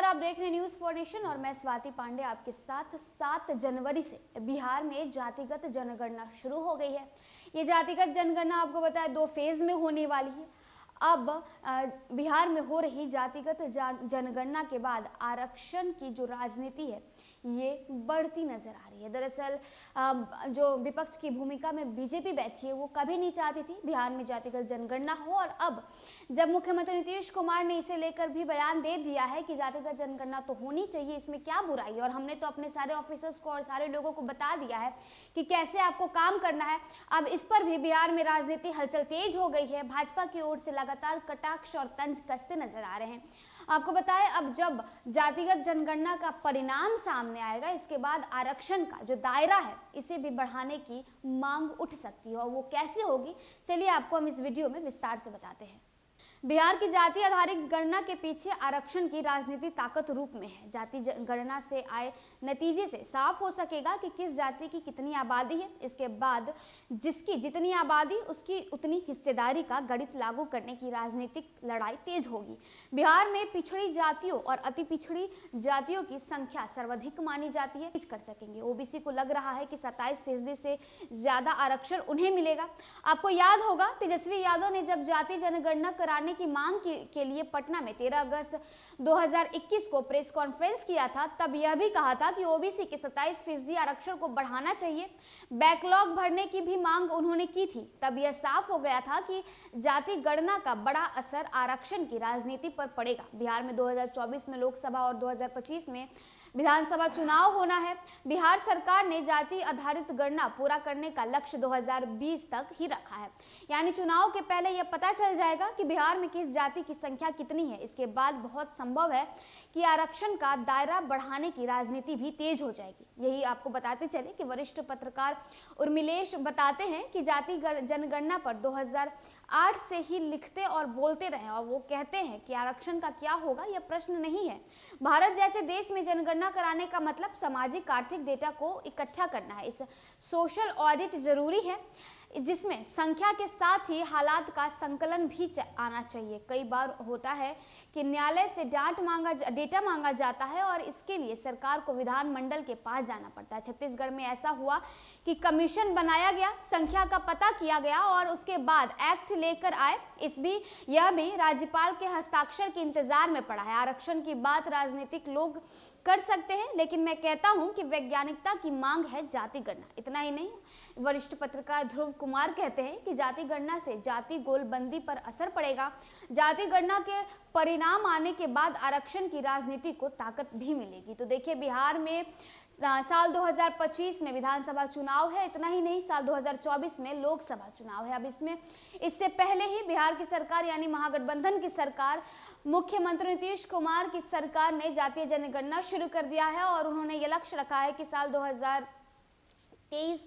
आप देख रहे हैं न्यूज फॉर नेशन और मैं स्वाति पांडे आपके साथ। 7 जनवरी से बिहार में जातिगत जनगणना शुरू हो गई है। ये जातिगत जनगणना आपको पता है 2 फेज में होने वाली है। अब बिहार में हो रही जातिगत जनगणना के बाद आरक्षण की जो राजनीति है ये बढ़ती नजर आ रही है। दरअसल जो विपक्ष की भूमिका में बीजेपी बैठी है वो कभी नहीं चाहती थी बिहार में जातिगत जनगणना हो, और अब जब मुख्यमंत्री नीतीश कुमार ने इसे लेकर भी बयान दे दिया है कि जातिगत जनगणना तो होनी चाहिए, इसमें क्या बुराई है, और हमने तो अपने सारे ऑफिसर्स को और सारे लोगों को बता दिया है कि कैसे आपको काम करना है। अब इस पर भी बिहार में राजनीति हलचल तेज हो गई है। भाजपा की ओर से लगातार कटाक्ष और तंज कसते नजर आ रहे हैं। आपको बताएं, अब जब जातिगत जनगणना का परिणाम सामने आएगा इसके बाद आरक्षण का जो दायरा है इसे भी बढ़ाने की मांग उठ सकती है, और वो कैसे होगी चलिए आपको हम इस वीडियो में विस्तार से बताते हैं। बिहार की जाति आधारित गणना के पीछे आरक्षण की राजनीति ताकत रूप में है। जाति गणना से आए नतीजे से साफ हो सकेगा कि किस जाति की कितनी आबादी है। इसके बाद जिसकी जितनी आबादी उसकी उतनी हिस्सेदारी का गणित लागू करने की राजनीतिक लड़ाई तेज होगी। बिहार में पिछड़ी जातियों और अति पिछड़ी जातियों की संख्या सर्वाधिक मानी जाती है। कर सकेंगे ओबीसी को लग रहा है कि 27% से ज्यादा आरक्षण उन्हें मिलेगा। आपको याद होगा तेजस्वी यादव ने जब जाति जनगणना कराने की मांग के लिए पटना में 13 अगस्त 2021 को प्रेस कॉन्फ्रेंस किया था, तब यह भी कहा था कि ओबीसी के 27% आरक्षण को बढ़ाना चाहिए। बैकलॉग भरने की भी मांग उन्होंने की थी। तब यह साफ हो गया था कि जाति गणना का बड़ा असर आरक्षण की राजनीति पर पड़ेगा। बिहार में 2024 में लोकसभा और 2025 में विधानसभा चुनाव होना है। बिहार सरकार ने जाति आधारित गणना पूरा करने का लक्ष्य 2020 तक ही रखा है, यानी चुनाव के पहले यह पता चल जाएगा कि बिहार में किस जाति की संख्या कितनी है। इसके बाद बहुत संभव है कि आरक्षण का दायरा बढ़ाने की राजनीति भी तेज हो जाएगी। यही आपको बताते चले कि वरिष्ठ पत्रकार उर्मिलेश बताते हैं कि जाति जनगणना पर 2008 से ही लिखते और बोलते रहे, और वो कहते हैं कि आरक्षण का क्या होगा यह प्रश्न नहीं है। भारत जैसे देश में जनगणना कराने का मतलब सामाजिक आर्थिक डेटा को इकट्ठा करना है। इस सोशल ऑडिट जरूरी है जिसमें संख्या के साथ ही हालात का संकलन भी आना चाहिए। कई बार होता है कि न्यायालय से डेटा मांगा जाता है और इसके लिए सरकार को विधानमंडल के पास जाना पड़ता है। छत्तीसगढ़ में ऐसा हुआ कि कमीशन बनाया गया, संख्या का पता किया गया और उसके बाद एक्ट लेकर आए। यह भी राज्यपाल के हस्ताक्षर के इंतजार में पड़ा है। आरक्षण की बात राजनीतिक लोग कर सकते हैं, लेकिन मैं कहता हूं कि वैज्ञानिकता की मांग है जाति गणना। इतना ही नहीं, वरिष्ठ पत्रकार ध्रुव कुमार कहते हैं कि जाति गणना से जाति गोलबंदी पर असर पड़ेगा। जाति गणना के परिणाम आने के बाद आरक्षण की राजनीति को ताकत भी मिलेगी। तो देखिए, बिहार में साल 2025 में विधानसभा चुनाव है। इतना ही नहीं, साल 2024 में लोकसभा चुनाव है। अब इससे पहले ही बिहार की सरकार यानी महागठबंधन की सरकार, मुख्यमंत्री नीतीश कुमार की सरकार ने जातीय जनगणना शुरू कर दिया है, और उन्होंने ये लक्ष्य रखा है कि साल 2023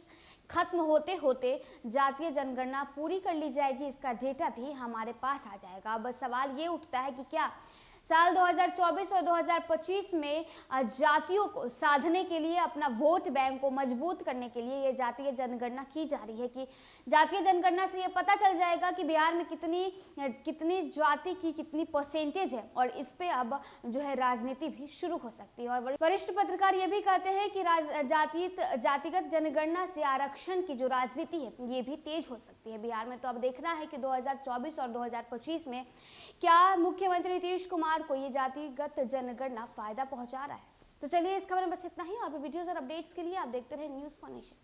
खत्म होते होते जातीय जनगणना पूरी कर ली जाएगी। इसका डेटा भी हमारे पास आ जाएगा। अब सवाल ये उठता है कि क्या साल 2024 और 2025 में जातियों को साधने के लिए, अपना वोट बैंक को मजबूत करने के लिए ये जातीय जनगणना की जा रही है कि जातीय जनगणना से ये पता चल जाएगा कि बिहार में कितनी जाति की कितनी परसेंटेज है, और इस पे अब जो है राजनीति भी शुरू हो सकती है। और वरिष्ठ पत्रकार ये भी कहते हैं कि जातिगत जनगणना से आरक्षण की जो राजनीति है ये भी तेज हो सकती है बिहार में। तो अब देखना है कि 2024 और 2025 में क्या मुख्यमंत्री नीतीश कुमार को ये जातिगत जनगणना फायदा पहुंचा रहा है। तो चलिए, इस खबर में बस इतना ही। और भी वीडियोस और अपडेट्स के लिए आप देखते रहे न्यूज फॉर नेशन।